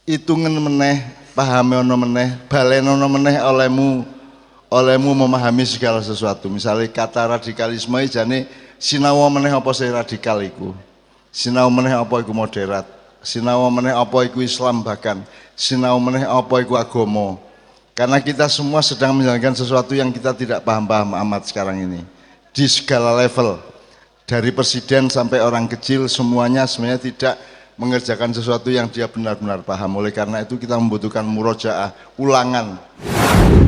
Itungan meneh, pahami ono meneh, balenono meneh olehmu memahami segala sesuatu. Misalnya kata radikalisme jane sinau meneh apa sih radikal iku. Sinau meneh apa iku moderat. Sinau meneh apa iku Islam bahkan. Sinau meneh apa iku agama. Karena kita semua sedang menjalankan sesuatu yang kita tidak paham-paham amat sekarang ini. Di segala level. Dari presiden sampai orang kecil semuanya sebenarnya tidak mengerjakan sesuatu yang dia benar-benar paham. Oleh karena itu kita membutuhkan murojaah, ulangan.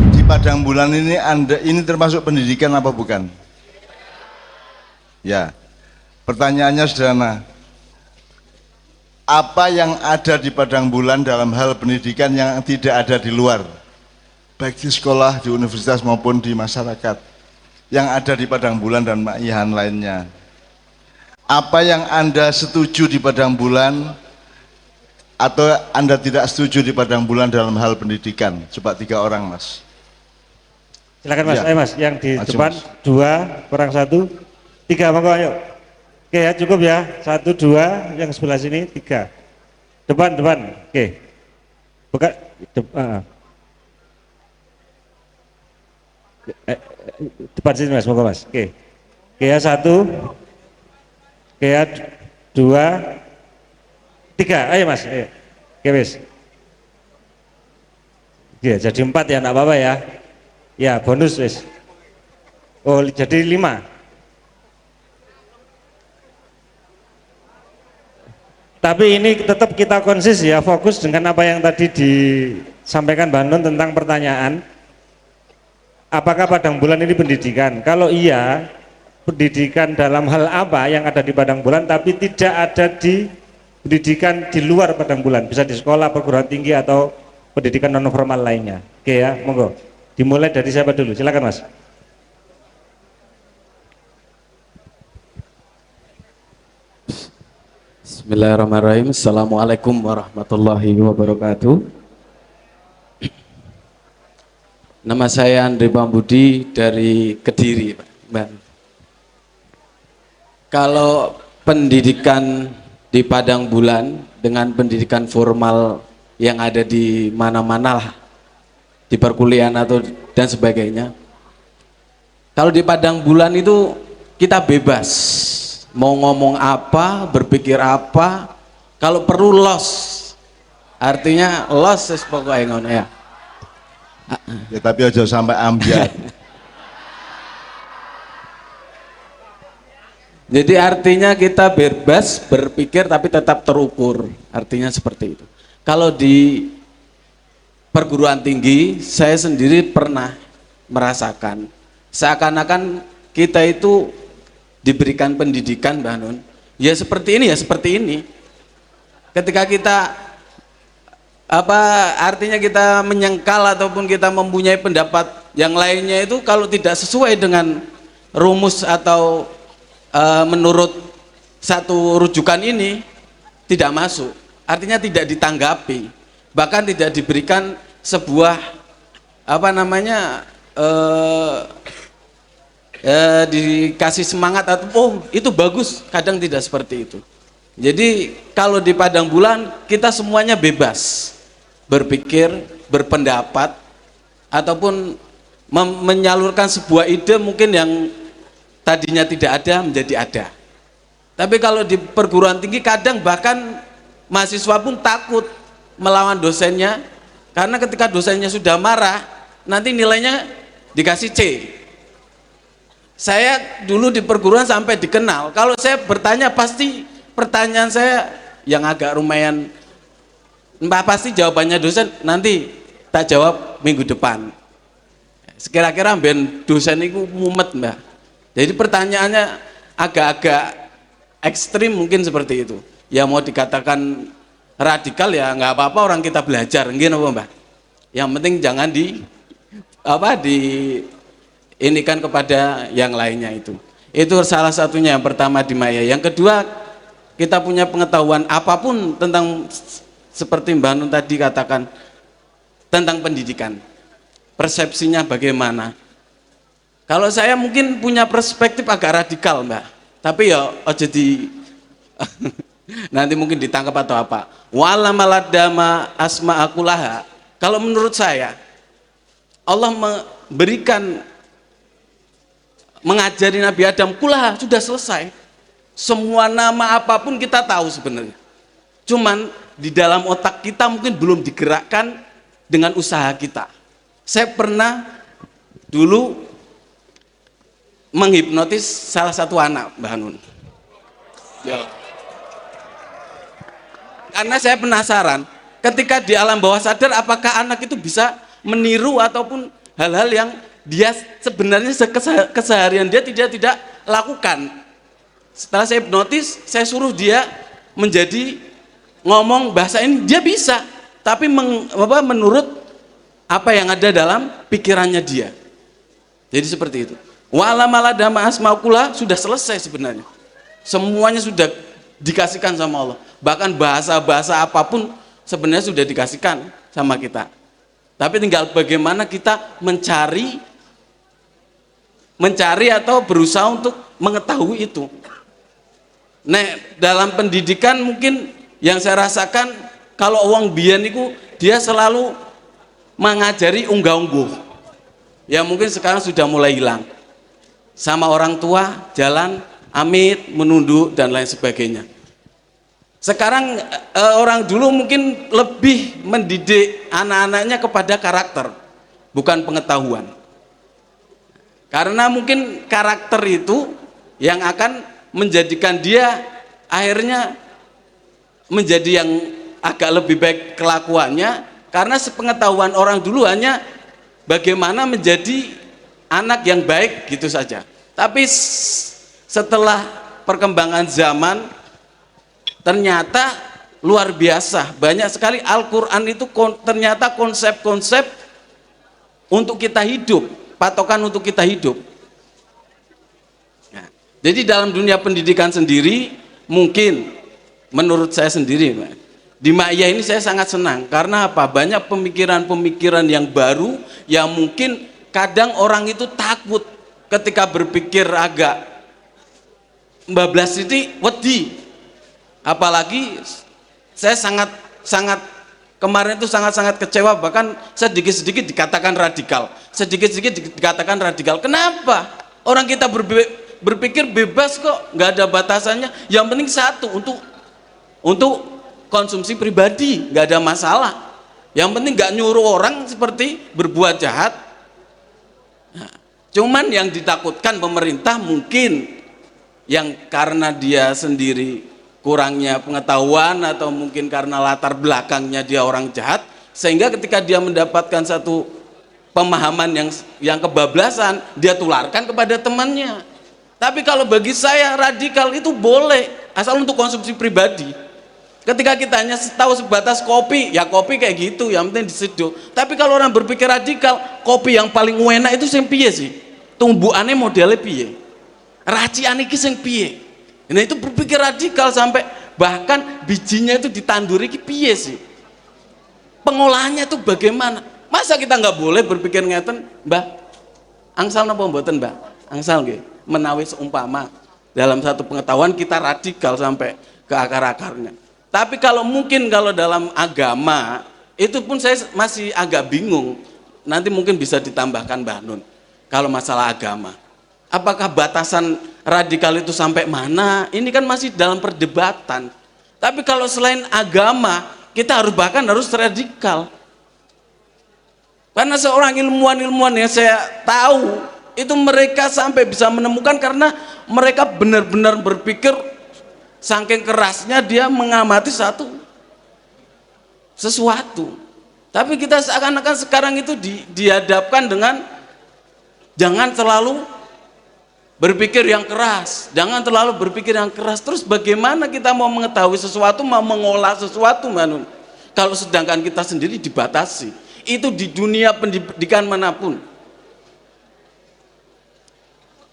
Di padang bulan ini ini termasuk pendidikan apa bukan? Ya. Pertanyaannya sederhana. Apa yang ada di padang bulan dalam hal pendidikan yang tidak ada di luar? Baik di sekolah, di universitas maupun di masyarakat yang ada di padang bulan dan makihan lainnya. Apa yang Anda setuju di padang bulan atau Anda tidak setuju di padang bulan dalam hal pendidikan? Coba 3 orang, Mas. Silakan Mas, Ya. ayo Mas, yang di Maju, depan Mas. 2 kurang 1, 3, monggo ayo. Oke ya, cukup ya, 1, 2, yang sebelah sini 3. Depan, oke. Buka, depan sini Mas, monggo Mas, oke. Oke ya, 1, oke ya, 2, 3, ayo Mas, ayo. Oke wis. Oke, jadi 4 ya, enggak apa-apa ya. Ya, bonus wis. Oh, jadi 5. Tapi ini tetap kita konsis ya, fokus dengan apa yang tadi disampaikan Mbak Nun tentang pertanyaan. Apakah padang bulan ini pendidikan? Kalau iya, pendidikan dalam hal apa yang ada di padang bulan tapi tidak ada di pendidikan di luar padang bulan, bisa di sekolah, perguruan tinggi atau pendidikan non formal lainnya. Oke ya, monggo. Dimulai dari siapa dulu? Silakan Mas. Bismillahirrahmanirrahim. Assalamualaikum warahmatullahi wabarakatuh. Nama saya Andre Pambudi dari Kediri, Mbak. Kalau pendidikan di padang bulan dengan pendidikan formal yang ada di mana-mana lah, di perkuliahan atau dan sebagainya. Kalau di padang bulan itu kita bebas, mau ngomong apa, berpikir apa, kalau perlu los, artinya los pokoknya ngono ya. Ya tapi aja sampai ambiar. Jadi artinya kita bebas berpikir tapi tetap terukur, artinya seperti itu. Kalau di perguruan tinggi, saya sendiri pernah merasakan seakan-akan kita itu diberikan pendidikan, Mbak Nun, ya seperti ini, ya seperti ini. Ketika kita artinya kita menyangkal ataupun kita mempunyai pendapat yang lainnya itu kalau tidak sesuai dengan rumus atau menurut satu rujukan ini tidak masuk, artinya tidak ditanggapi, bahkan tidak diberikan sebuah dikasih semangat atau oh itu bagus, kadang tidak seperti itu. Jadi kalau di padang bulan kita semuanya bebas berpikir, berpendapat ataupun menyalurkan sebuah ide mungkin yang tadinya tidak ada menjadi ada. Tapi kalau di perguruan tinggi kadang bahkan mahasiswa pun takut melawan dosennya karena ketika dosennya sudah marah nanti nilainya dikasih C. Saya dulu di perguruan sampai dikenal kalau saya bertanya pasti pertanyaan saya yang agak lumayan pasti jawabannya dosen nanti tak jawab minggu depan. Sekira-kira ben dosen itu mumet, Mbak. Jadi pertanyaannya agak-agak ekstrim mungkin seperti itu. Ya mau dikatakan radikal ya nggak apa-apa, orang kita belajar, nggih napa, Mbak? Yang penting jangan di inikan kepada yang lainnya itu. Itu salah satunya yang pertama di Maya. Yang kedua, kita punya pengetahuan apapun tentang seperti Mbak Nun tadi katakan tentang pendidikan, persepsinya bagaimana. Kalau saya mungkin punya perspektif agak radikal, Mbak, tapi ya ojo di Nanti mungkin ditangkap atau apa. Wala maladama asma akulaha. Kalau menurut saya, Allah memberikan, mengajari Nabi Adam kulaha, sudah selesai. Semua nama apapun kita tahu sebenarnya. Cuman di dalam otak kita mungkin belum digerakkan dengan usaha kita. Saya pernah dulu menghipnotis salah satu anak, Mbak Hanun. Ya. Karena saya penasaran, ketika di alam bawah sadar, apakah anak itu bisa meniru ataupun hal-hal yang dia sebenarnya keseharian dia tidak lakukan. Setelah saya hipnotis, saya suruh dia menjadi ngomong bahasa ini, dia bisa, tapi menurut apa yang ada dalam pikirannya dia. Jadi seperti itu. Wala maladama asmaukula, sudah selesai sebenarnya. Semuanya sudah dikasihkan sama Allah. Bahkan bahasa-bahasa apapun sebenarnya sudah dikasihkan sama kita. Tapi tinggal bagaimana kita mencari atau berusaha untuk mengetahui itu. Nah, dalam pendidikan mungkin yang saya rasakan, kalau wong biyen itu dia selalu mengajari unggah-ungguh. Ya mungkin sekarang sudah mulai hilang. Sama orang tua jalan amit, menunduk dan lain sebagainya. Sekarang orang dulu mungkin lebih mendidik anak-anaknya kepada karakter, bukan pengetahuan. Karena mungkin karakter itu yang akan menjadikan dia akhirnya menjadi yang agak lebih baik kelakuannya, karena sepengetahuan orang dulu hanya bagaimana menjadi anak yang baik gitu saja. Tapi setelah perkembangan zaman, ternyata luar biasa, banyak sekali Al-Quran itu ternyata konsep-konsep untuk kita hidup, patokan untuk kita hidup. Nah, jadi dalam dunia pendidikan sendiri, mungkin menurut saya sendiri, di Ma'iyah ini saya sangat senang. Karena apa? Banyak pemikiran-pemikiran yang baru, yang mungkin kadang orang itu takut ketika berpikir agak bablas itu wedi. Apalagi saya sangat kemarin itu sangat kecewa, bahkan sedikit-sedikit dikatakan radikal. Sedikit-sedikit dikatakan radikal. Kenapa? Orang kita berpikir bebas kok, nggak ada batasannya. Yang penting satu, untuk konsumsi pribadi, nggak ada masalah. Yang penting nggak nyuruh orang seperti berbuat jahat. Nah, cuman yang ditakutkan pemerintah mungkin yang karena dia sendiri kurangnya pengetahuan atau mungkin karena latar belakangnya dia orang jahat, sehingga ketika dia mendapatkan satu pemahaman yang kebablasan, dia tularkan kepada temannya. Tapi kalau bagi saya radikal itu boleh, asal untuk konsumsi pribadi. Ketika kita hanya tahu sebatas kopi, ya kopi kayak gitu, yang penting diseduh. Tapi kalau orang berpikir radikal, kopi yang paling enak itu sing piye sih? Tumbuhannya modelnya piye? Racian iki sing piye? Nah itu berpikir radikal, sampai bahkan bijinya itu ditanduri iki piye sih? Pengolahannya itu bagaimana? Masa kita nggak boleh berpikir ngeten, Mbah? Angsal napa mboten, Mbah? Angsal nggih, menawi seumpama dalam satu pengetahuan kita radikal sampai ke akar-akarnya. Tapi kalau dalam agama itu pun saya masih agak bingung. Nanti mungkin bisa ditambahkan Mbah Nun. Kalau masalah agama, apakah batasan radikal itu sampai mana? Ini kan masih dalam perdebatan. Tapi kalau selain agama, kita harus radikal. Karena seorang ilmuwan yang saya tahu itu mereka sampai bisa menemukan karena mereka benar-benar berpikir. Saking kerasnya dia mengamati sesuatu. Tapi kita seakan-akan sekarang itu dihadapkan dengan jangan terlalu berpikir yang keras, jangan terlalu berpikir yang keras. Terus bagaimana kita mau mengetahui sesuatu, mau mengolah sesuatu, Manun? Kalau sedangkan kita sendiri dibatasi. Itu di dunia pendidikan manapun.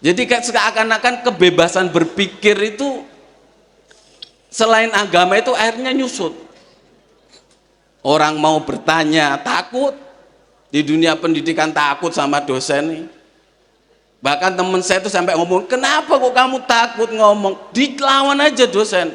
Jadi seakan-akan kebebasan berpikir itu selain agama itu akhirnya nyusut. Orang mau bertanya takut, di dunia pendidikan takut sama dosen nih. Bahkan teman saya itu sampai ngomong, kenapa kok kamu takut ngomong? Dilawan aja dosen.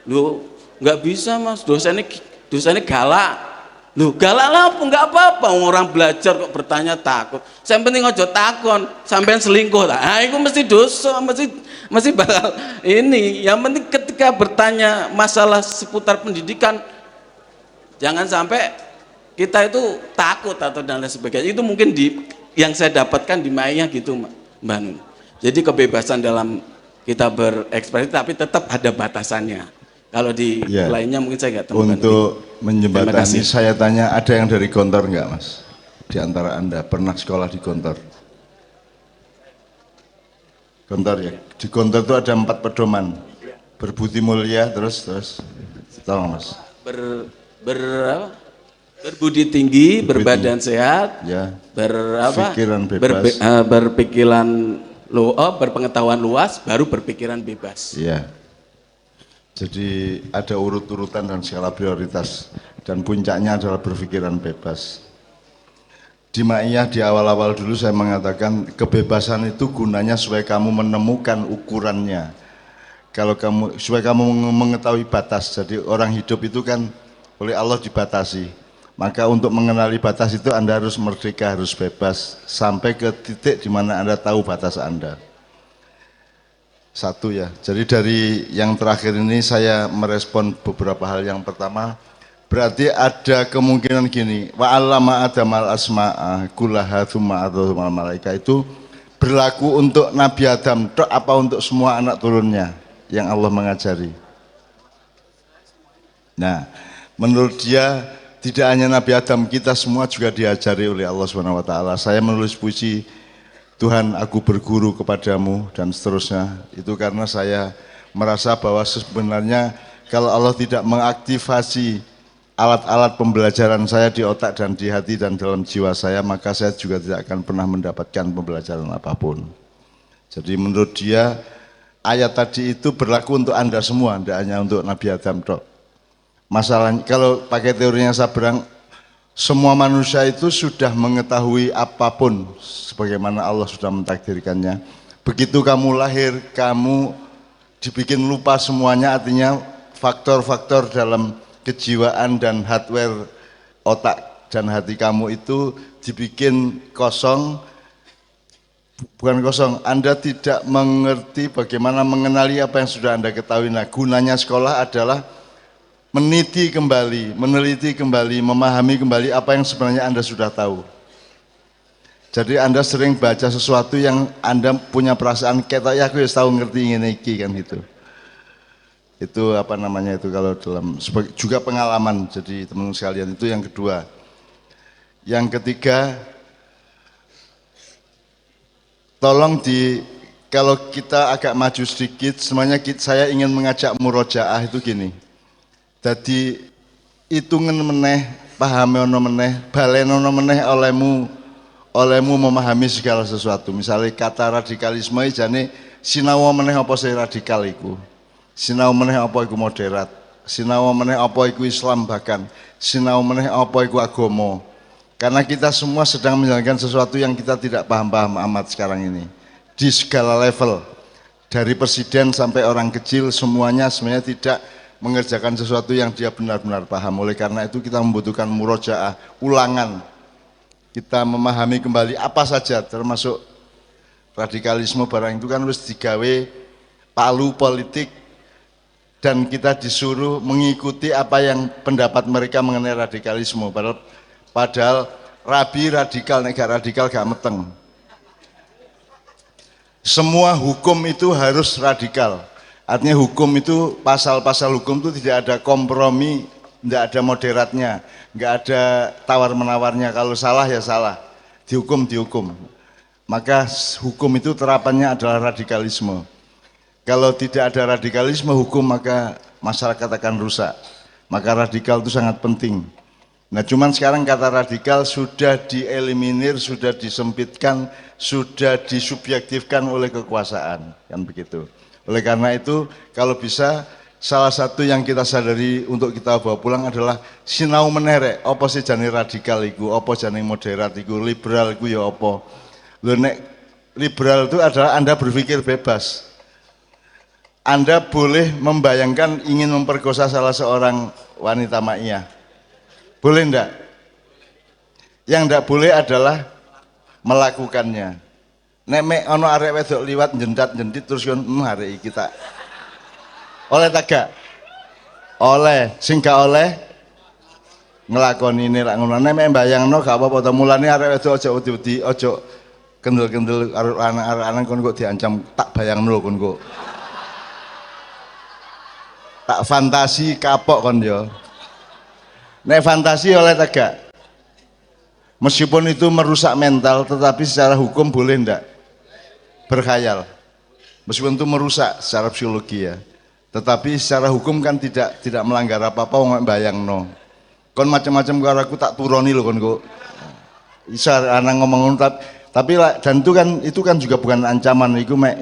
Loh, nggak bisa mas, dosennya galak. Loh, galak lah, nggak apa-apa, orang belajar kok bertanya takut. Yang penting ojo takon, sampean selingkuh lah. Ah, itu mesti dosa, mesti bakal ini. Yang penting ketika bertanya masalah seputar pendidikan, jangan sampai kita itu takut atau dan lain sebagainya. Itu mungkin yang saya dapatkan di Maya gitu, Mbak Nun. Jadi kebebasan dalam kita berekspresi, tapi tetap ada batasannya. Kalau di lainnya mungkin saya nggak temukan. Untuk menjembatani, saya tanya, ada yang dari Gontor nggak mas? Di antara Anda pernah sekolah di Gontor? Gontor ya. Di Gontor itu ada 4 pedoman. Berbudi mulia, terus tolong mas. Berbudi tinggi, berbadan sehat, ya. Berpikiran bebas, berpengetahuan luas, baru berpikiran bebas. Iya. Jadi ada urut-urutan dan skala prioritas, dan puncaknya adalah berpikiran bebas. Di Ma'iyah di awal-awal dulu saya mengatakan kebebasan itu gunanya supaya kamu menemukan ukurannya. Supaya kamu mengetahui batas. Jadi orang hidup itu kan oleh Allah dibatasi. Maka untuk mengenali batas itu Anda harus merdeka, harus bebas sampai ke titik di mana Anda tahu batas Anda. Satu ya. Jadi dari yang terakhir ini saya merespon beberapa hal. Yang pertama, berarti ada kemungkinan gini, wa 'allama Adamal asma'a kullaha tsumma adzal malaika, itu berlaku untuk Nabi Adam tok apa untuk semua anak turunnya yang Allah mengajari. Nah, menurut dia tidak hanya Nabi Adam, kita semua juga diajari oleh Allah Subhanahu wa taala. Saya menulis puisi Tuhan, aku berguru kepadamu dan seterusnya, itu karena saya merasa bahwa sebenarnya kalau Allah tidak mengaktifasi alat-alat pembelajaran saya di otak dan di hati dan dalam jiwa saya, maka saya juga tidak akan pernah mendapatkan pembelajaran apapun. Jadi menurut dia ayat tadi itu berlaku untuk Anda semua, tidak hanya untuk Nabi Adam tok. Masalahnya kalau pakai teorinya Sabrang, semua manusia itu sudah mengetahui apapun sebagaimana Allah sudah mentakdirkannya. Begitu kamu lahir, kamu dibikin lupa semuanya, artinya faktor-faktor dalam kejiwaan dan hardware otak dan hati kamu itu dibikin kosong. Bukan kosong, Anda tidak mengerti bagaimana mengenali apa yang sudah Anda ketahui. Nah, gunanya sekolah adalah meneliti kembali, memahami kembali apa yang sebenarnya Anda sudah tahu. Jadi Anda sering baca sesuatu yang Anda punya perasaan ketok ya aku tahu ngerti ini kan gitu. Itu apa namanya itu kalau dalam juga pengalaman. Jadi teman-teman sekalian, itu yang kedua. Yang ketiga, tolong kalau kita agak maju sedikit, semuanya saya ingin mengajak murojaah itu gini. Jadi hitungan meneh, pahami meneh, balenono meneh olehmu memahami segala sesuatu. Misalnya kata radikalisme jane sinau meneh apa sih radikal iku. Sinau meneh apa iku moderat. Sinau meneh apa iku Islam, bahkan sinau meneh apa iku agama. Karena kita semua sedang menjalankan sesuatu yang kita tidak paham-paham amat sekarang ini. Di segala level. Dari presiden sampai orang kecil semuanya sebenarnya tidak mengerjakan sesuatu yang dia benar-benar paham. Oleh karena itu kita membutuhkan murojaah, ulangan. Kita memahami kembali apa saja, termasuk radikalisme barang itu kan harus digawe palu politik, dan kita disuruh mengikuti apa yang pendapat mereka mengenai radikalisme. Padahal rabi radikal, negara radikal gak meteng. Semua hukum itu harus radikal. Artinya hukum itu, pasal-pasal hukum itu tidak ada kompromi, tidak ada moderatnya, nggak ada tawar-menawarnya. Kalau salah ya salah, dihukum. Maka hukum itu terapannya adalah radikalisme. Kalau tidak ada radikalisme hukum, maka masyarakat akan rusak. Maka radikal itu sangat penting. Nah, cuman sekarang kata radikal sudah dieliminir, sudah disempitkan, sudah disubjektifkan oleh kekuasaan, kan begitu. Oleh karena itu, kalau bisa salah satu yang kita sadari untuk kita bawa pulang adalah sinau menerek, apa sih jane radikal iku, apa jane moderat iku, liberal iku ya apa. Lho nek liberal itu adalah Anda berpikir bebas. Anda boleh membayangkan ingin memperkosa salah seorang wanita ma'iyah. Boleh enggak? Yang enggak boleh adalah melakukannya. Nek mek ana arek wedok liwat njendat-njentit terus kon arek iki tak. Oleh tak gak? Oleh, sing gak oleh ngelakoni ini rak ngono. Nek mek bayangno gak apa-apa to. Mulane arek wedok aja wedi-wedi, aja kendel-kendel karo anak-anak kon kok diancam tak bayangno kon kok. Tak fantasi kapok kon yo. Nek fantasi oleh tak gak? Meskipun itu merusak mental, tetapi secara hukum boleh ndak berkhayal. Meskipun itu merusak secara psikologi ya, tetapi secara hukum kan tidak melanggar apa-apa. Wong bayangno, kon macam-macam karo aku tak turoni lho kon kok. Iso anak ngomong tapi dan itu kan juga bukan ancaman. Iku mek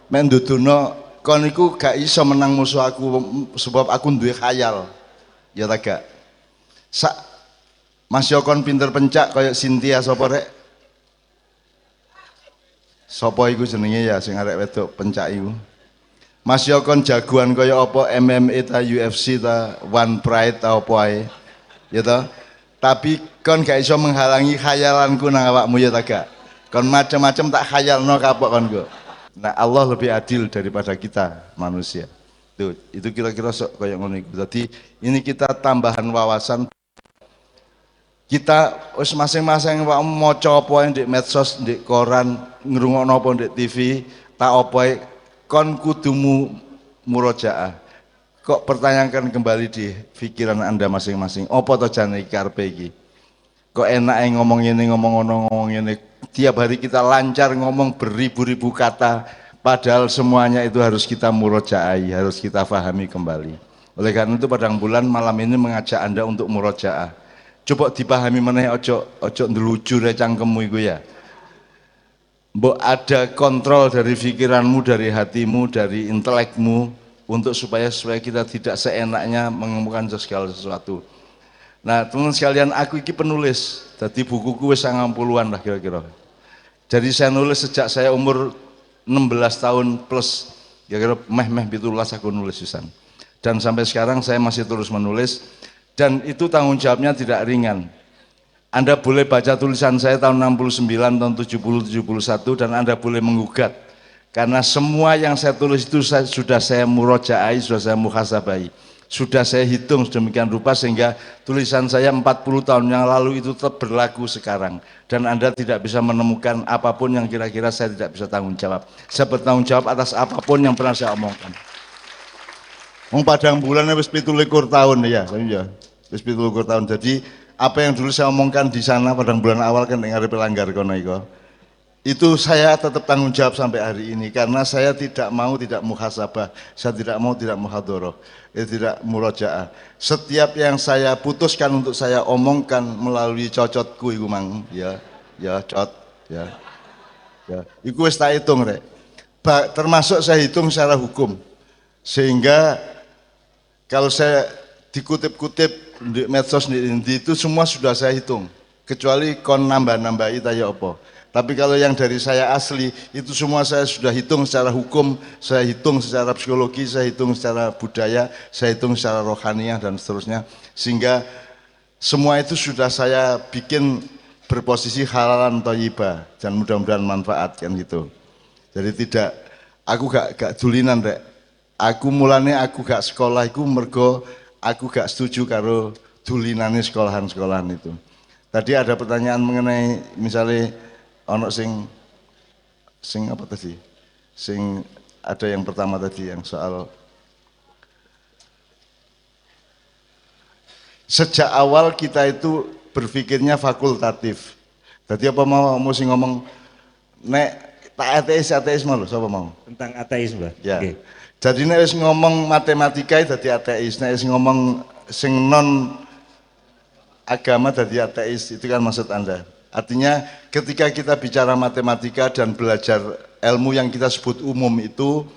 ndudono kon iku gak iso menang musuh aku sebab aku duwe khayal. Ya tak gak? Mas Yokon pinter pencak kayak Cynthia sapa rek? Sapa iku jenenge ya sing arek wedok pencak iku. Mas Yokon jagoan kaya apa MMA ta UFC ta One Pride ta apa ae. Ya toh? Tapi kon gak iso menghalangi khayalanku nang awakmu ya ta gak? Kon macam-macam tak khayalno kapok kon kok. Nah, Allah lebih adil daripada kita manusia. Tuh, itu kira-kira sok kaya ngono iku. Dadi ini kita tambahan wawasan. Kita wis masing-masing maca apa yang di medsos, di koran, ngrungokno apa di TV, tak apa kon kudumu murojaah. Kok pertanyakan kembali di pikiran Anda masing-masing. Apa to jane iki karepe iki? Kok enake ngomong ini, ngomong ono, ngomong ini. Tiap hari kita lancar ngomong beribu-ribu kata, padahal semuanya itu harus kita murojaai, harus kita fahami kembali. Oleh karena itu Padang Bulan malam ini mengajak Anda untuk murojaah. Coba dipahami meneh, ojo ndelucu re cangkemmu iku ya. Mbok ada kontrol dari pikiranmu, dari hatimu, dari intelekmu untuk supaya kita tidak seenaknya mengemukan segala sesuatu. Nah, teman sekalian, aku iki penulis. Jadi bukuku wis 90-an lah kira-kira. Jadi saya nulis sejak saya umur 16 tahun plus. Kira-kira meh 17 aku nulis pisan. Dan sampai sekarang saya masih terus menulis. Dan itu tanggung jawabnya tidak ringan. Anda boleh baca tulisan saya tahun 69, tahun 70, 71 dan Anda boleh menggugat. Karena semua yang saya tulis itu sudah saya murojaai, sudah saya muhasabai. Sudah saya hitung sedemikian rupa sehingga tulisan saya 40 tahun yang lalu itu tetap berlaku sekarang. Dan Anda tidak bisa menemukan apapun yang kira-kira saya tidak bisa tanggung jawab. Saya bertanggung jawab atas apapun yang pernah saya omongkan. Wong Padang Bulan wis 17 tahun ya. Wis 17 tahun. Jadi apa yang dulu saya omongkan di sana Padang Bulan awal kan dengar pelanggar kono iku. Itu saya tetap tanggung jawab sampai hari ini karena saya tidak mau tidak muhasabah, saya tidak mau tidak muhadharah, tidak murojaah. Setiap yang saya putuskan untuk saya omongkan melalui cocotku iku mang, ya cot, ya. Iku wis tak hitung rek. Termasuk saya hitung secara hukum. Sehingga kalau saya dikutip-kutip di medsos di itu semua sudah saya hitung. Kecuali kon nambah-nambahi tanya apa. Tapi kalau yang dari saya asli itu semua saya sudah hitung secara hukum, saya hitung secara psikologi, saya hitung secara budaya, saya hitung secara rohaniah dan seterusnya. Sehingga semua itu sudah saya bikin berposisi halalan thayyibah dan mudah-mudahan manfaat kan gitu. Jadi tidak, aku gak dulinan rek. Aku mulane aku gak sekolah iku mergo aku gak setuju karo dulinane sekolahan-sekolahan itu. Tadi ada pertanyaan mengenai misalnya ono sing apa tadi? Sing ada yang pertama tadi yang soal sejak awal kita itu berpikirnya fakultatif. Tadi apa mau sing ngomong nek tak ateis mau siapa mau? Tentang ateis, Mbak. Ya. Okay. Jadi nek wis ngomong matematika dadi ateis, nek wis ngomong sing non agama dadi ateis, itu kan maksud Anda. Artinya ketika kita bicara matematika dan belajar ilmu yang kita sebut umum itu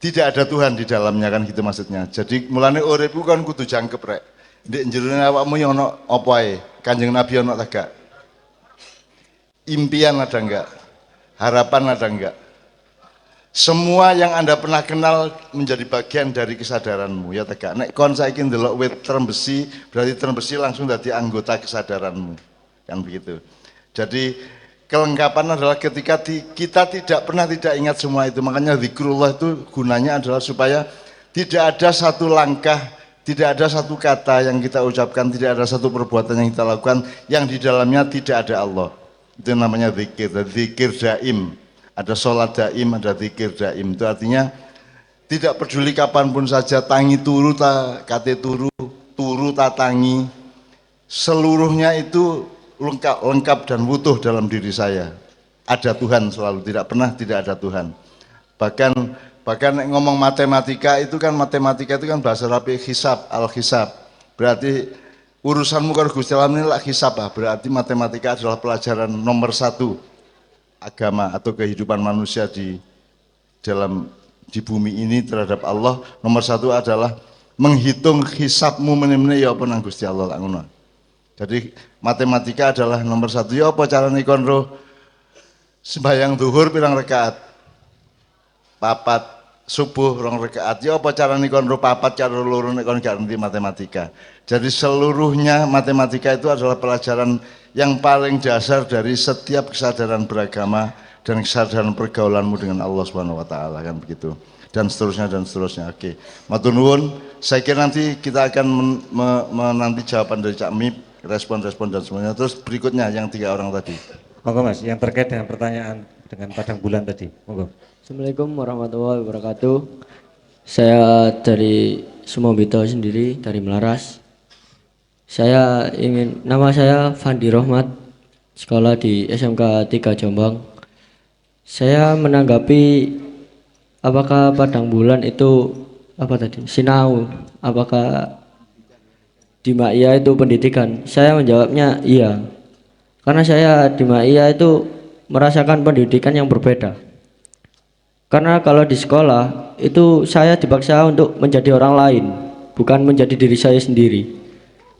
tidak ada Tuhan di dalamnya kan gitu maksudnya. Jadi mulane uripku kan kudu jangkep rek. Ndek jerone awakmu yo ono apa ae? Kanjeng Nabi ono ta gak? Impian ada enggak? Harapan ada enggak? semua yang Anda pernah kenal menjadi bagian dari kesadaranmu, ya tegak. Nek kon saiki ndelok wit trembesi, berarti trembesi langsung jadi anggota kesadaranmu. Kan begitu. Jadi kelengkapan adalah ketika kita tidak pernah tidak ingat semua itu. Makanya zikrullah itu gunanya adalah supaya tidak ada satu langkah, tidak ada satu kata yang kita ucapkan, tidak ada satu perbuatan yang kita lakukan yang di dalamnya tidak ada Allah. Itu namanya zikir, zikir daim. Ada sholat daim, ada zikir daim. Itu artinya tidak peduli kapanpun saja, tangi turu ta kate turu, turu ta tangi, seluruhnya itu lengkap dan utuh dalam diri saya. Ada Tuhan selalu, tidak pernah tidak ada Tuhan. Bahkan ngomong matematika itu kan bahasa Arab hisab, al-hisab. Berarti urusanmu kalau Gusti Allah ini lah hisab, berarti matematika adalah pelajaran nomor 1 agama atau kehidupan manusia di bumi ini terhadap Allah. Nomor 1 adalah menghitung hisabmu menimene ya apa nang Gusti Allah lah ngono. Jadi matematika adalah nomor 1. Ya apa carane kon ro sembahyang zuhur pirang rakaat? Papat, subuh 2 rakaat. Ya apa carane kon ro papat karo loro nek kon gak ngerti matematika. Jadi seluruhnya matematika itu adalah pelajaran yang paling dasar dari setiap kesadaran beragama dan kesadaran pergaulanmu dengan Allah Subhanahu wa taala, kan begitu. Dan seterusnya. Oke. Matur nuwun. Saya kira nanti kita akan menanti jawaban dari Cak Mip, respon-respon dan semuanya. Terus berikutnya yang 3 orang tadi. Monggo Mas, yang terkait dengan pertanyaan dengan padang bulan tadi. Monggo. Assalamualaikum warahmatullahi wabarakatuh. Saya dari Sumobito sendiri, dari Melaras. Nama saya Fandi Rohmat, sekolah di SMK 3 Jombang. Saya menanggapi apakah padang bulan itu sinau, apakah di Ma'iyah itu pendidikan. Saya menjawabnya iya, karena saya di Ma'iyah itu merasakan pendidikan yang berbeda. Karena kalau di sekolah itu saya dipaksa untuk menjadi orang lain, bukan menjadi diri saya sendiri.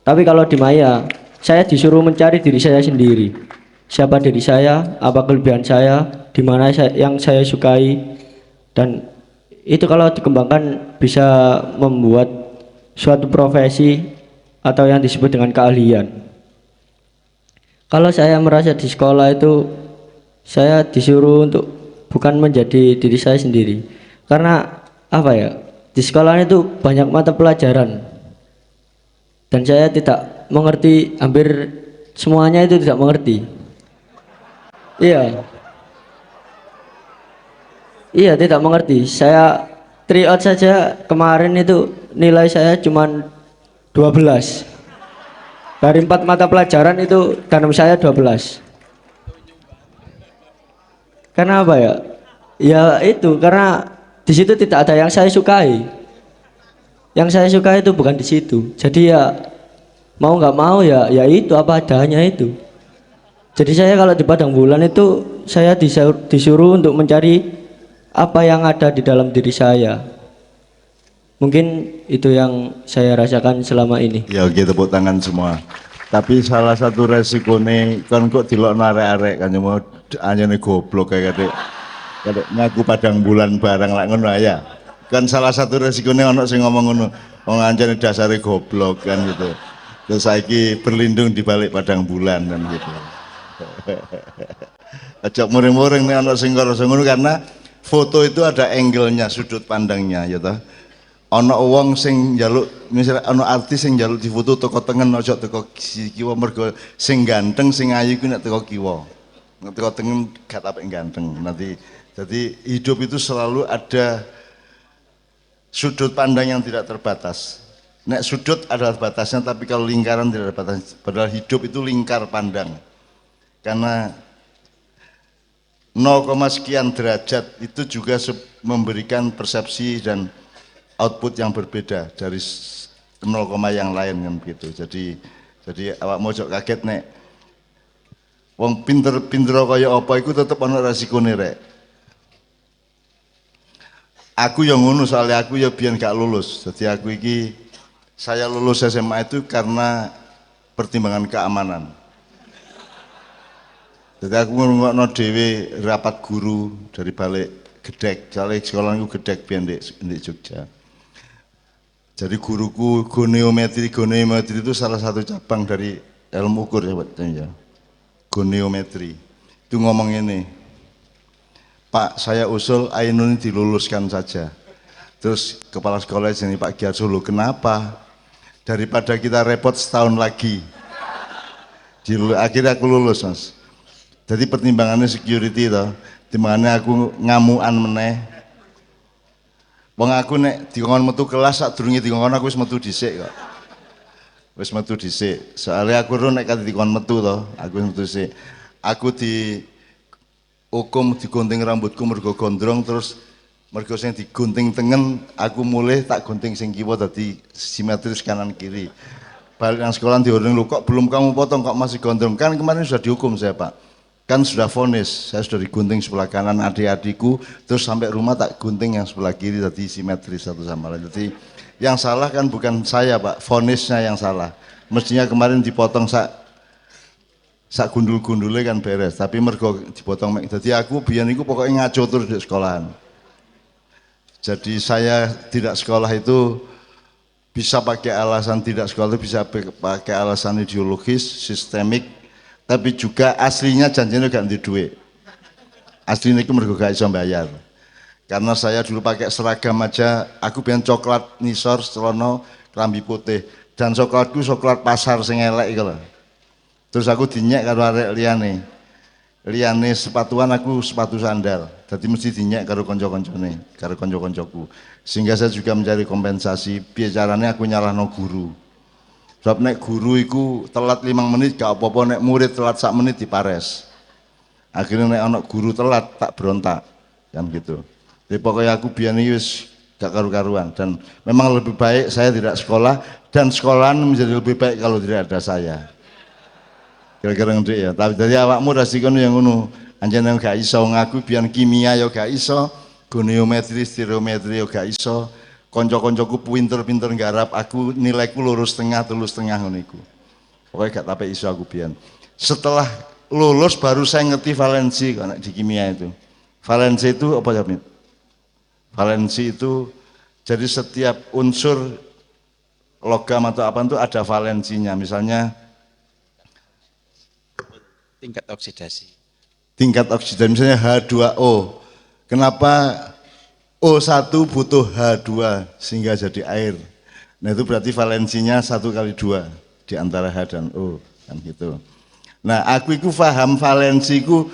Tapi kalau di Maya, saya disuruh mencari diri saya sendiri. Siapa diri saya, apa kelebihan saya, di mana yang saya sukai, dan itu kalau dikembangkan bisa membuat suatu profesi atau yang disebut dengan keahlian. Kalau saya merasa di sekolah itu, saya disuruh untuk bukan menjadi diri saya sendiri. Karena di sekolah itu banyak mata pelajaran. Dan saya tidak mengerti, hampir semuanya itu tidak mengerti. Iya, tidak mengerti. Saya tryout saja kemarin itu nilai saya cuma 12. Dari 4 mata pelajaran itu dalam saya 12. Karena Ya itu, karena di situ tidak ada yang saya sukai. Yang saya suka itu bukan di situ. Jadi ya mau nggak mau ya itu apa adanya itu. Jadi saya kalau di padang bulan itu saya disuruh untuk mencari apa yang ada di dalam diri saya. Mungkin itu yang saya rasakan selama ini. Ya oke, tepuk tangan semua. Tapi salah satu resikonya kan kok dilok arek-arek kan mau anyone goblok kayak kadek ngaku padang bulan barang lak ngono ya. Kan salah satu resikonya ono sing ngomong ngono, wong ancene dasare goblok kan gitu. Terus saiki berlindung di balik padang bulan kan gitu. Ajak muring-muring nek ono sing karo ngono karena foto itu ada angle-nya, sudut pandangnya ya toh. Ono wong sing njaluk, misalnya ono artis sing njaluk difoto teko tengen aja teko kiwa mergo sing ganteng sing ayu ku nek teko kiwa. Nek teko tengen gak apik ganteng. Nanti jadi hidup itu selalu ada sudut pandang yang tidak terbatas. Nek sudut adalah batasnya, tapi kalau lingkaran tidak ada batas. Padahal hidup itu lingkar pandang. Karena 0, sekian derajat itu juga memberikan persepsi dan output yang berbeda dari 0, yang lain kan begitu. Jadi awak mojok kaget nek wong pinter kaya apa iku tetep ana resikone rek. Aku yang ngono soalnya aku ya biyen gak lulus. Jadi aku saya lulus SMA itu karena pertimbangan keamanan. Jadi aku ngurungokno dhewe rapat guru dari balik Gedek, soalnya sekolah itu Gedek biyen di Jogja. Jadi guruku goniometri itu salah satu cabang dari ilmu ukur ya Pak. Ya. Goniometri. Itu ngomong ini, Pak saya usul Ainun diluluskan saja. Terus kepala sekolah sini Pak Giat Solo, kenapa? Daripada kita repot setahun lagi. Akhirnya aku lulus Mas. Jadi pertimbangannya security toh, dimana aku ngamuan meneh. Wong aku nek dikon metu kelas sak durunge dikon aku wis metu dhisik kok. Wis metu dhisik. Soale aku ro nek kate dikon metu to, aku metu dhisik. Aku di hukum digunting rambutku mergo gondrong terus mergo sing digunting tengen aku mulai tak gunting sing kiwa dadi simetris kanan kiri. Balik nang sekolah dioreng lu kok belum kamu potong kok masih gondrong. Kan kemarin sudah dihukum saya Pak. Kan sudah vonis, saya sudah digunting sebelah kanan adik-adikku, terus sampai rumah tak gunting yang sebelah kiri tadi simetris satu sama lain. Jadi yang salah kan bukan saya Pak, vonisnya yang salah. Mestinya kemarin dipotong sak gundul-gundulnya kan beres, tapi mergo dipotong. Jadi aku biyen iku pokoknya ngaco terus di sekolahan. Jadi saya tidak sekolah itu bisa pakai alasan tidak sekolah itu bisa pakai alasan ideologis, sistemik. Tapi juga aslinya janjinya gak di duit. Aslinya itu mergo gak iso bayar. Karena saya dulu pakai seragam aja, aku pengen coklat nisor, celono, kelambi putih. Dan coklatku coklat pasar sing elek iku lho. Terus aku dinyek karo arek liyane. Liyane sepatuan aku sepatu sandal. Jadi mesti dinyek karo kanca-kancane, karo kanca-kancaku. Sehingga saya juga mencari kompensasi, piye carane aku nyalahno guru. Sebab nek guru iku telat 5 menit gak apa-apa, nek murid telat 1 menit dipares. Akhirnya nek anak guru telat tak berontak kan gitu. Jadi pokoknya aku biyen iki wis gak karu-karuan dan memang lebih baik saya tidak sekolah dan sekolahan menjadi lebih baik kalau tidak ada saya. Kira-kira ngerti ya. Tapi dari awakmu resikono yang ngono. Anjene gak iso ngaku biyen kimia ya gak iso, goniometri, stereometri ya gak iso. Konco-koncoku pinter-pinter nggarap, aku nilaiku 2,5, 3,5 ngono iku. Pokoke gak tapek iso aku biyen. Setelah lulus baru saya ngerti valensi kok di kimia itu. Valensi itu apa ya, Mit? Valensi itu jadi setiap unsur logam atau apa itu ada valensinya. Misalnya tingkat oksidasi. Tingkat oksidasi misalnya H2O. Kenapa O1 butuh H2 sehingga jadi air. Nah itu berarti valensinya 1 kali 2 di antara H dan O kan gitu. Nah aku itu paham valensiku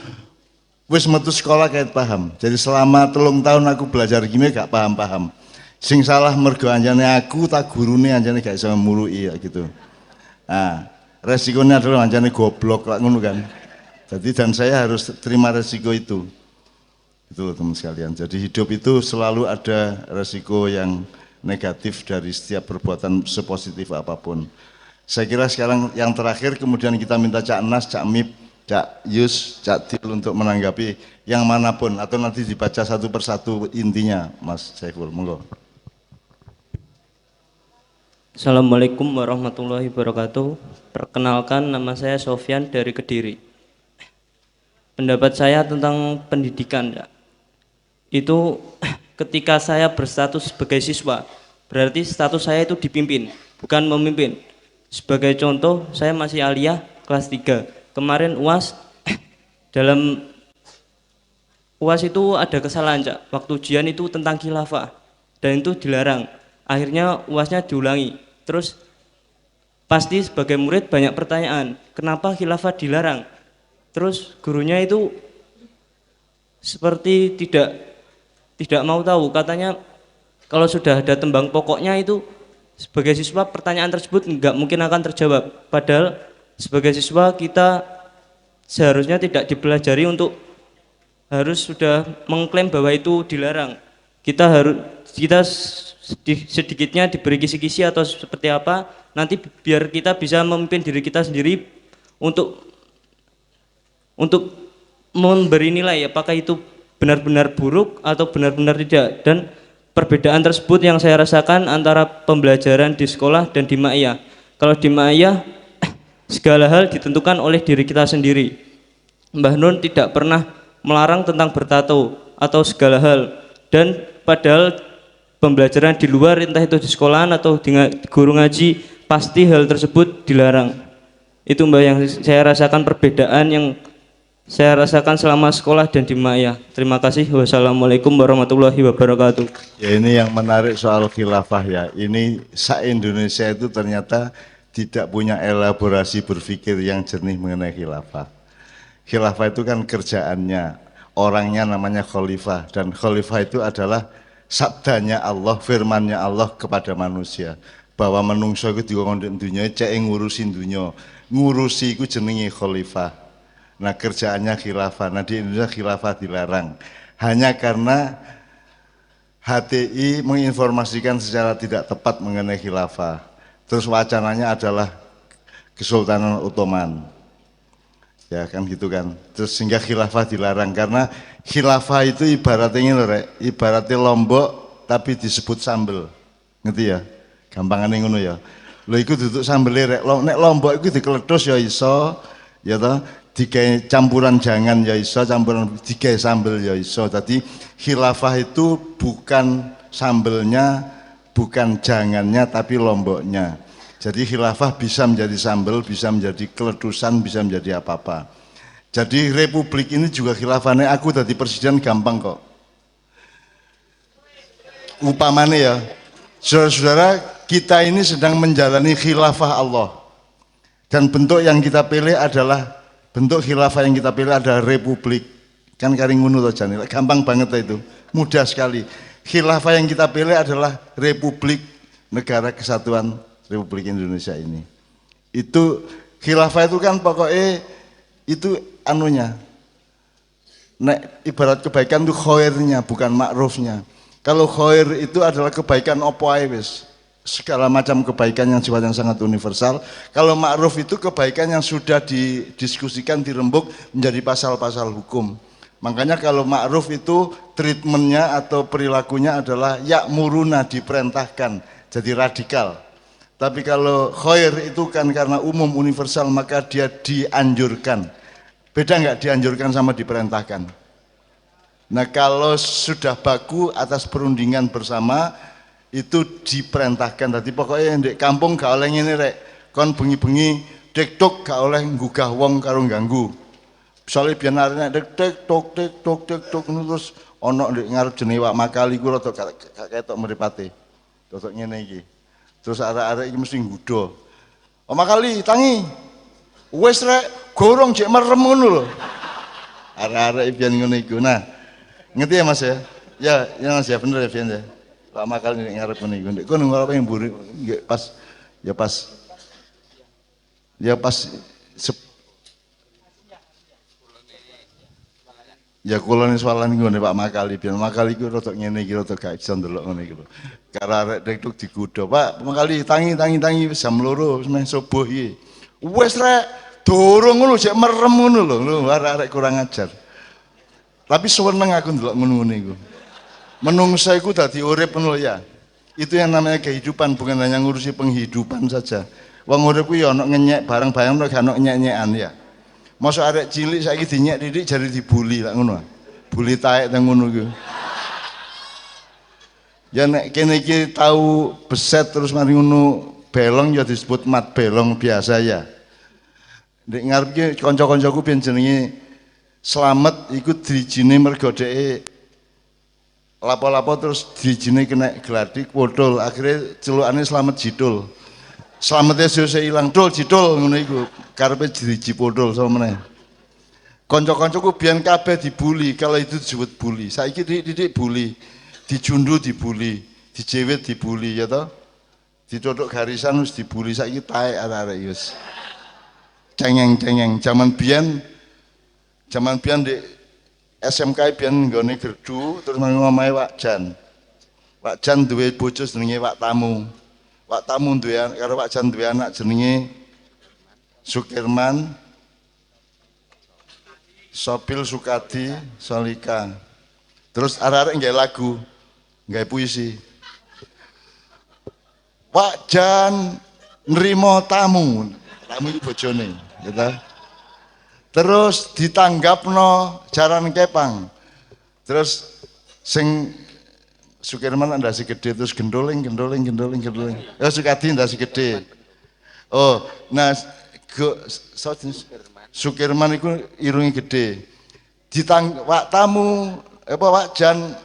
wis metu sekolah kayak paham. Jadi selama 3 tahun aku belajar kimia gak paham-paham. Sing salah mergo anjane aku tak gurune anjane gak iso mului ya gitu. Nah, resikonya adalah anjane goblok lah ngono kan. Jadi dan saya harus terima resiko itu. Itu teman sekalian. Jadi hidup itu selalu ada resiko yang negatif dari setiap perbuatan sepositif apapun. Saya kira sekarang yang terakhir kemudian kita minta Cak Nas, Cak Mip, Cak Yus, Cak Til untuk menanggapi yang manapun atau nanti dibaca satu persatu intinya, Mas Saiful. Monggo. Assalamualaikum warahmatullahi wabarakatuh. Perkenalkan, nama saya Sofyan dari Kediri. Pendapat saya tentang pendidikan, ya. Itu ketika saya berstatus sebagai siswa, berarti status saya itu dipimpin, bukan memimpin. Sebagai contoh, saya masih aliyah kelas 3. Kemarin UAS, dalam UAS itu ada kesalahan, Cak. Waktu ujian itu tentang khilafah, dan itu dilarang. Akhirnya UASnya diulangi. Terus pasti sebagai murid banyak pertanyaan, kenapa khilafah dilarang? Terus gurunya itu seperti tidak mau tahu, katanya kalau sudah ada tembang pokoknya itu sebagai siswa pertanyaan tersebut nggak mungkin akan terjawab. Padahal sebagai siswa kita seharusnya tidak dipelajari untuk harus sudah mengklaim bahwa itu dilarang. Kita sedikitnya diberi kisi-kisi atau seperti apa, nanti biar kita bisa memimpin diri kita sendiri untuk memberi nilai apakah itu benar-benar buruk atau benar-benar tidak. Dan perbedaan tersebut yang saya rasakan antara pembelajaran di sekolah dan di ma'iyah. Kalau di ma'iyah segala hal ditentukan oleh diri kita sendiri. Mbah Nun tidak pernah melarang tentang bertato atau segala hal. Dan padahal pembelajaran di luar, entah itu di sekolahan atau di guru ngaji, pasti hal tersebut dilarang. Itu Mbak yang saya rasakan, perbedaan yang saya rasakan selama sekolah dan di Maya. Terima kasih. Wassalamualaikum warahmatullahi wabarakatuh. Ya, ini yang menarik soal khilafah ya. Ini se-Indonesia itu ternyata tidak punya elaborasi berpikir yang jernih mengenai khilafah. Khilafah itu kan kerjaannya, orangnya namanya khalifah, dan khalifah itu adalah sabdanya Allah, firmannya Allah kepada manusia, bahwa menungso itu dikongkon dunia, cek ngurusin dunia, ngurusi itu jenenge khalifah. Nah kerjaannya khilafah. Nah di Indonesia khilafah dilarang hanya karena HTI menginformasikan secara tidak tepat mengenai khilafah. Terus wacananya adalah Kesultanan Ottoman. Ya kan gitu kan. Terus sehingga khilafah dilarang karena khilafah itu ibaratnya ini Rek, ibaratnya lombok tapi disebut sambel. Ngerti ya? Gampangannya ngono ya. Lho iku duduk sambel Rek. Nek lombok iku dikeledos ya iso, ya toh, digawe campuran jangan ya iso, campuran digawe sambel ya iso. Tadi khilafah itu bukan sambelnya, bukan jangannya, tapi lomboknya. Jadi khilafah bisa menjadi sambel, bisa menjadi keledusan, bisa menjadi apa-apa. Jadi republik ini juga khilafahnya, aku tadi presiden gampang kok. Upamane ya, saudara-saudara, kita ini sedang menjalani khilafah Allah. Dan bentuk yang kita pilih adalah, bentuk khilafah yang kita pilih adalah republik. Kan karing ngono to jane, gampang banget itu, mudah sekali. Khilafah yang kita pilih adalah Republik Negara Kesatuan Republik Indonesia ini. Itu khilafah itu kan pokoknya itu anunya. Nek ibarat kebaikan itu khairnya, bukan makrufnya. Kalau khair itu adalah kebaikan opo ae wis. Segala macam kebaikan yang sifatnya sangat universal. Kalau makruf itu kebaikan yang sudah didiskusikan, dirembuk menjadi pasal-pasal hukum. Makanya kalau makruf itu treatmentnya atau perilakunya adalah ya'muruna, diperintahkan, jadi radikal. Tapi kalau khair itu kan karena umum universal, maka dia dianjurkan. Beda nggak dianjurkan sama diperintahkan? Nah kalau sudah baku atas perundingan bersama, itu diperintahkan. Tadi pokoknya yang di kampung gak oleh ngene rek, kon bengi-bengi tiktok gak oleh nggugah wong karo ganggu. Misalnya biar narine tiktok terus ono ndek ngarep jenenge Wak Makali ku rada ketok mripate. Rada ngene iki. Terus arek-arek iki mesti nggudo. Wak Makali tangi. Wis rek, gorong jek merem ngono lho. Arek-arek pian ngono iku. Nah, ngerti ya Mas ya? Ya Mas ya, bener ya pian ya. Pak Makal ini ngarep ngene iku. Ndek kono apa yang mburi pas ya kula ni soalan ngene Pak Makali pian. Makali iku rada ngene iki rada gak iso ndelok ngene iki lho. Karo arek dektuk digodho. Pak Makali tangi jam 2 semeh subuh iki. Wis rek durung ngono jek merem ngono lho. Arek-arek kurang ajar. Tapi seneng aku ndelok ngono-ngono iku. Menungsa iku dadi urip ngono ya. Itu yang namanya kehidupan, bukan hanya ngurusi penghidupan saja. Wong urip ku ya ono ngenyek barang-barang gak ono nyek-nyekan ya. Mosok arek cilik saiki dinyek didik jare dibuli lak ngono. Buli taek nang ngono iku. Ya nek kene iki tau beset terus mari ngono belong ya disebut mat belong biasa ya. Nek ngarep iki kanca-kancaku ben jenenge Slamet iku dijine mergo dheke lapo-lapo terus dijine kena gladik wodol, akhirnya celukane Slamet Jidul. Slametnya sesuk ilang dul jidul ngono iku. Karepe driji podol sama meneh. Kanca-kancaku biyen kabeh dibuli, kalau itu disebut bully. Saiki didik bully, dijundu dibuli, dijewet dibuli ya toh. Ditotok garisan wis dibuli, saiki taek arek-arek wis. Cengeng-cengeng zaman biyen di SMK biyen nggone gerdu terus ngomahe Wak Jan. Wak Jan duwe bojo jenenge Wak Tamu. Wak Tamu duwe karo Wak Jan duwe anak jenenge Sukirman, Sopil Sukadi, Solika. Terus arek-arek nggawe lagu, nggawe puisi. Wak Jan nrimo tamu. Tamu iki bojone, gitu. Terus ditanggapno jaran kepang. Terus Sing Sukirman ndasi gede terus gendoling. Sukadi ndasi gede. Oh, nah Sukirman itu irungi gede. Wak tamu wak jan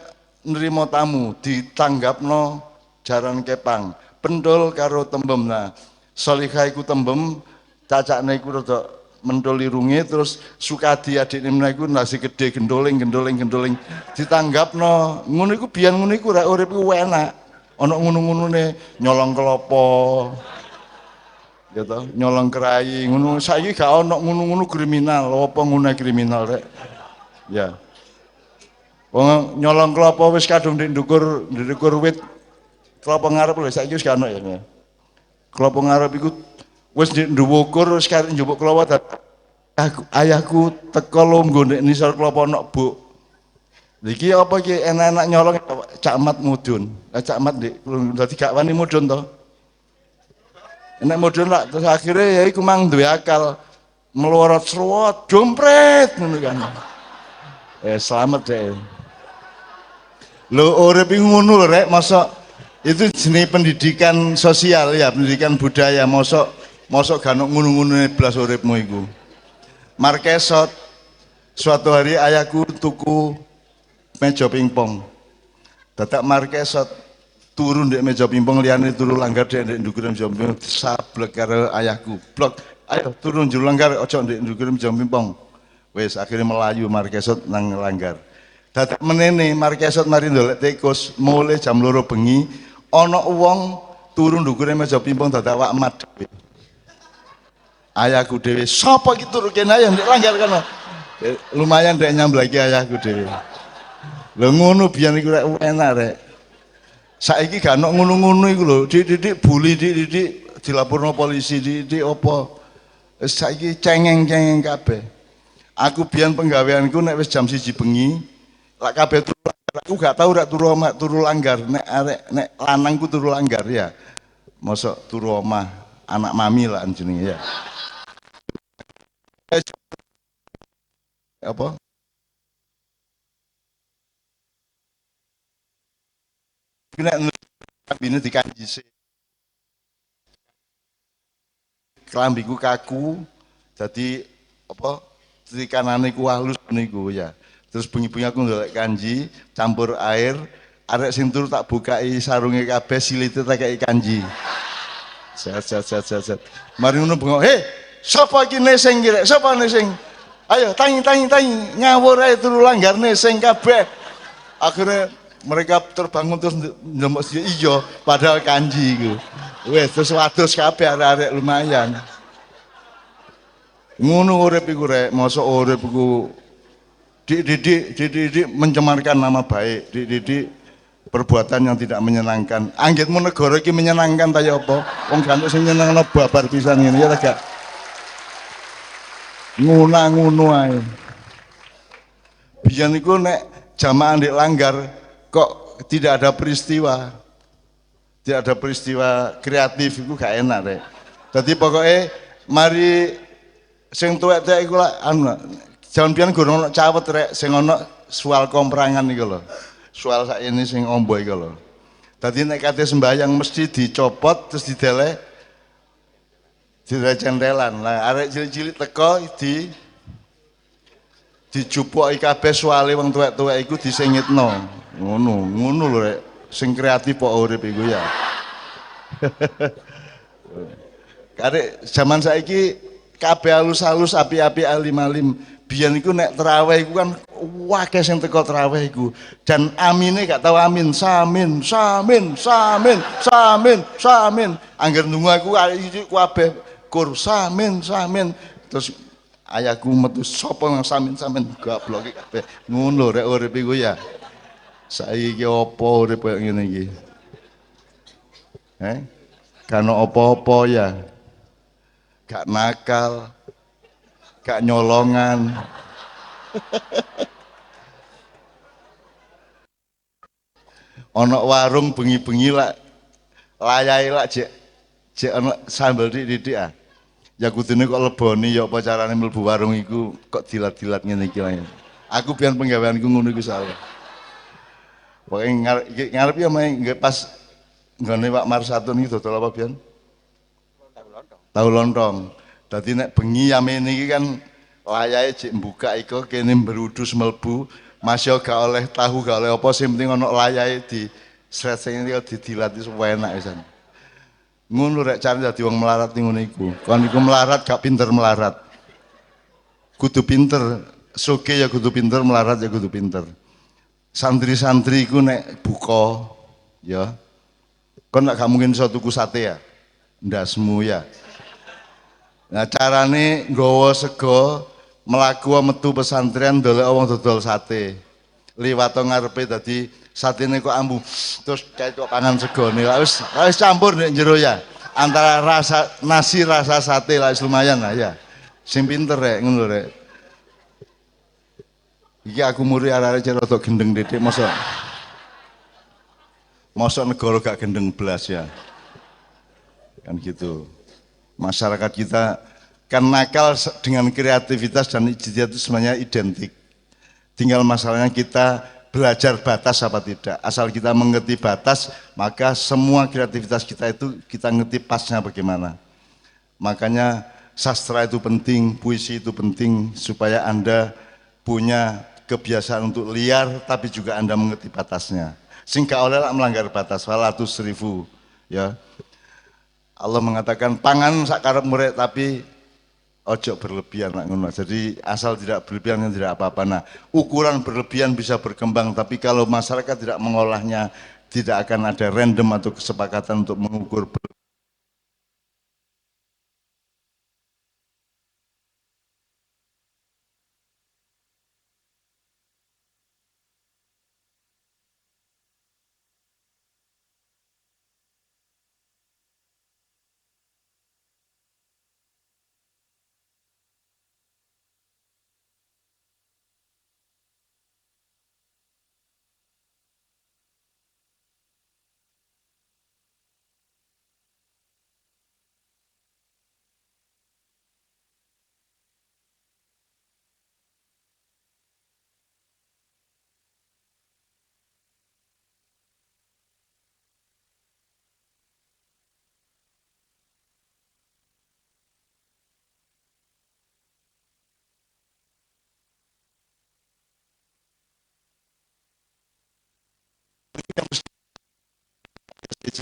nerima tamu ditanggapno jaran kepang. Pendol karo tembem. Nah, Solihah iku tembem, cacakne iku rada mentol irunge terus Sukadi adikne meneh iku ndasi gede gendoling ditanggapno. Ngono iku biyen ngono iku rek urip iku enak. Ana ngono-ngonone nyolong kelapa. Ya toh, nyolong kerai ngono. Saiki gak ono ngono-ngono kriminal. Apa ngono kriminal rek? Ya. Wong nyolong kelapa wis kadung ndek ndukur wit kelapa ngarep lho saiki wis gak ono ya. Kelapa ngarep iku wis ndek nduwukur wis karep njupuk kelapa. Ayahku teko longgo ndek nisor kelapa nok buk. Iki apa iki enak-enak nyolong Cak Mat mudun. Lah Cak Mat ndek dadi gak wani mudun to. Enak mudun lah terus akhirnya ya iku mang duwe akal melorot sruwot dompret ngono kan. Selamat deh. Lho urip ngono lho rek, mosok itu jenis pendidikan sosial ya, pendidikan budaya, mosok gak ngono-ngono blas uripmu iku. Markesot suatu hari ayahku tuku meja pingpong. Dadak markesot turun di meja pingpong liyane turu langgar ndek ndukur meja pingpong sablek karo ayahku. Blok, ayo turun juru langgar ojo ndek ndukur meja pingpong. Wes akhirnya melayu markesot nang langgar. Dadak menene markesot mari ndolek tikus mulai jam 2 bengi ana wong turun ndukure meja pingpong dadak wak mat dhewe. Ayahku dhewe, sapa iki turu kene ayo ndek langgar kono. Lumayan ndek nyamblaki ayahku dhewe. Lho ngono biyen iku rek enak rek. Saiki gak ono ngono-ngono iku lho, didik bully didik dilaporno polisi didik apa. Saiki cengeng-cengeng kabeh. Aku biyen penggaweanku nek wis jam 1 bengi, lak kabeh turu langgar. Aku gak tau rek turu langgar, nek arek nek lanangku turu langgar ya. Mosok turu omah anak mami lah jenenge ya. Apa? Nek kambine dikanji sik. Kelambiku kaku, jadi apa? Trikanane ku halus niku ya. Terus bengi-bengi aku ndolek kanji, campur air, arek sing turu tak bukai sarunge kabeh silite tak kei kanji. Set. Mari ngono bengok, "He, sapa iki nesing iki rek? Sapa nesing? Ayo tangi ngawur ae turu langgar nesing kabeh." Akhirnya mereka terbangun terus ndelok iya padahal kanji iku. Wes terus wados kabeh arek-arek lumayan. Ngono urip iku rek, mosok urip iku didik mencemarkan nama baik, didik perbuatan yang tidak menyenangkan. Anggitmu negara iki menyenangkan ta ya apa? Wong gantuk sing nyenengno babar pisan ngene ya ta gak? Ngono ae. Biyen iku nek jamaah ndek langgar kok tidak ada peristiwa kreatif itu gak enak rek. Jadi pokoknya mari sing tuwek-tuwek iku lak anu jaman pian gurung ono cawet rek sing ono sual komprangan iku lho. Sual sakjane sing ombo iku lho. Dadi nek kate sembahyang mesti dicopot terus didelek centelan. Lah arek cilik-cilik teko dijupuki kabeh suale wong tuwek-tuwek iku disengitno. Ngono lho rek. Sing kreatif kok urip iku ya. Karek zaman saiki kabeh halus-halus api-api alim-alim. Biyen iku nek traweh iku kan akeh sing teko traweh iku. Dan amine gak tau amin, samin. Angger ndonga aku kabeh kur samin. Terus ayahku metu sapa nang samin goblok kabeh. Ngono rek urip iku ya. Saiki apa urip koyo ngene iki? Gak ono apa-apa ya. Gak nakal. Gak nyolongan. Ono warung bengi-bengi lak layahe lak jek ono sambel didik ah. Ya kudune kok leboni ya apa carane mlebu warung iku kok dilat-dilat ngene iki. Aku biyen penggaweanku ngono iku salah. Pokoke ngarep ya nggih pas nggone Pak Marsatun iki dodol apa pian? Tahu lontong. Dadi nek bengi yamene iki kan layahe jek mbuka iko kene berudus mlebu, masya gak oleh tahu gak oleh apa sing penting ana layahe di sreseng iki didilat iso enak pisan. Ngono rek cari dadi wong melarat ning ngono iku. Kon iku melarat gak pinter melarat. Kudu pinter, soge ya kudu pinter, melarat ya kudu pinter. Santri-santri iku nek buka ya. Kon gak mungkin iso tuku sate ya. Ndasmu ya. Nah carane nggawa sego mlaku metu pesantren ndolek wong dodol sate. Liwat ngarepe dadi satene kok ambu terus kayak kok pangan segone. Lah wis campur nek jero ya. Antara rasa nasi rasa sate lah lumayan lah ya. Sing pinter rek ngono rek. Iki aku muri arek-arek rada gendeng dedek mosok. Mosok negara gak gendeng belas ya. Kan gitu. Masyarakat kita kan nakal dengan kreativitas dan ijtihad itu sebenarnya identik. Tinggal masalahnya kita belajar batas apa tidak. Asal kita mengerti batas, maka semua kreativitas kita itu kita ngerti pasnya bagaimana. Makanya sastra itu penting, puisi itu penting supaya Anda punya kebiasaan untuk liar tapi juga Anda mengerti batasnya. Sehingga oleh melanggar batas, walatus ribu ya. Allah mengatakan pangan sakarep murid tapi ojo berlebihan nak ngono. Jadi asal tidak berlebihan kan tidak apa-apa. Nah, ukuran berlebihan bisa berkembang tapi kalau masyarakat tidak mengolahnya tidak akan ada random atau kesepakatan untuk mengukur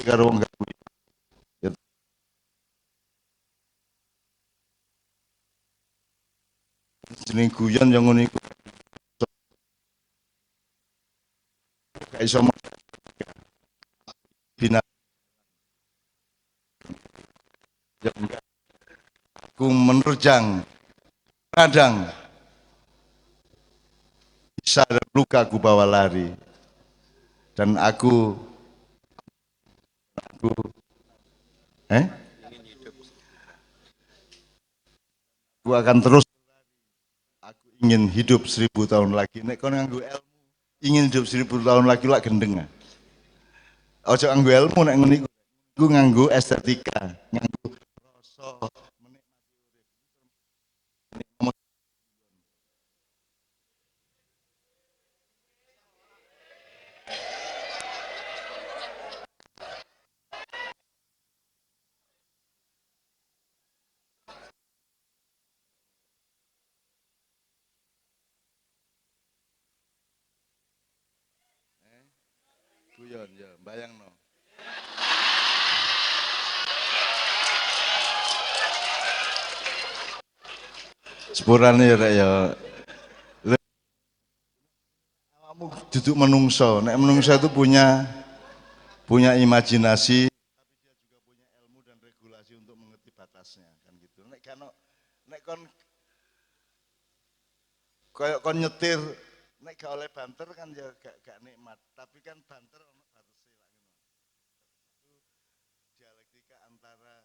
karo wong gak kuwi. Jeneng guyon yang ngono iku gak iso bina aku menerjang kadang bisa ada luka aku bawa lari dan aku eh aku akan terus aku ingin hidup 1000 tahun lagi nek kon nganggo ilmu ingin hidup 1000 tahun lagi lah gendeng ah. Ojo nganggo ilmu nek ngene iku nganggo estetika nganggo rasa guyon ya bayangno. Sepurane ya rek ya. Kamu duduk menungso, nek menungso itu punya imajinasi tapi dia juga punya ilmu dan regulasi untuk mengerti batasnya kan gitu. Nek kon nyetir nek gak oleh banter kan ya gak nikmat, tapi kan banter ono batese lah ngono. Itu dialektika antara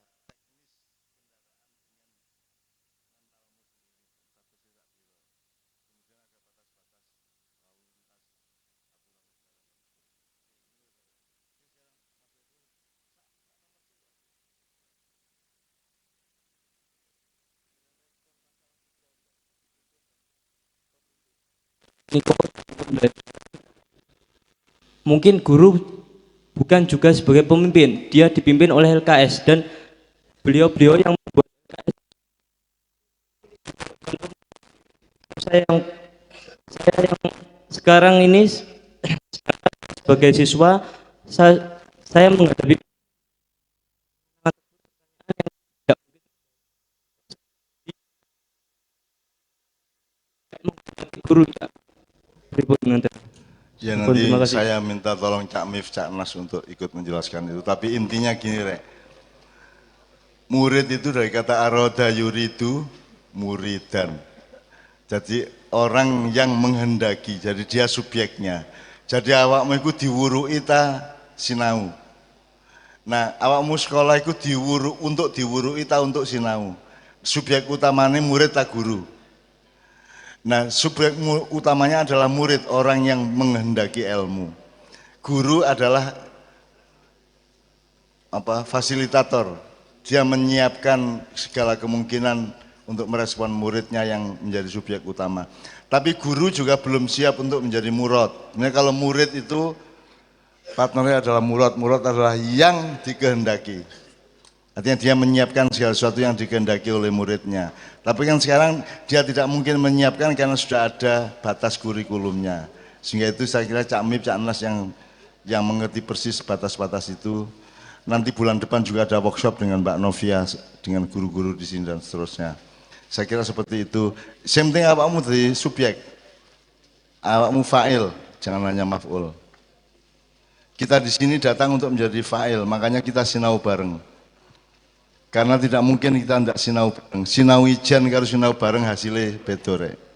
teknis mungkin guru bukan juga sebagai pemimpin, dia dipimpin oleh LKS dan beliau-beliau yang membuat LKS. Saya yang sekarang ini sebagai siswa, saya menghadapi guru ya. Ya Mohon nanti terima kasih. saya minta tolong Cak Mif, Cak Nas untuk ikut menjelaskan itu. Tapi intinya gini Rek, murid itu dari kata aroda yuridu muridan. Jadi orang yang menghendaki, jadi dia subjeknya. Jadi awakmu itu diwuruki ta sinau. Nah awakmu sekolah itu diwuruki ta untuk sinau. Subjek utamanya murid ta guru. Nah, subjek utamanya adalah murid, orang yang menghendaki ilmu. Guru adalah fasilitator. Dia menyiapkan segala kemungkinan untuk merespon muridnya yang menjadi subjek utama. Tapi guru juga belum siap untuk menjadi murad. Nah, kalau murid itu partnernya adalah murad adalah yang dikehendaki. Artinya dia menyiapkan segala sesuatu yang dikehendaki oleh muridnya. Tapi kan sekarang dia tidak mungkin menyiapkan karena sudah ada batas kurikulumnya. Sehingga itu saya kira Cak Mif, Cak Nas yang mengerti persis batas-batas itu. Nanti bulan depan juga ada workshop dengan Mbak Novia, dengan guru-guru di sini dan seterusnya. Saya kira seperti itu. Same thing awakmu dari subjek. Awakmu fa'il, jangan hanya maf'ul. Kita di sini datang untuk menjadi fa'il, makanya kita sinau bareng. Karena tidak mungkin kita tidak sinau bareng. Sinau ijan karo sinau bareng hasilnya beda rek.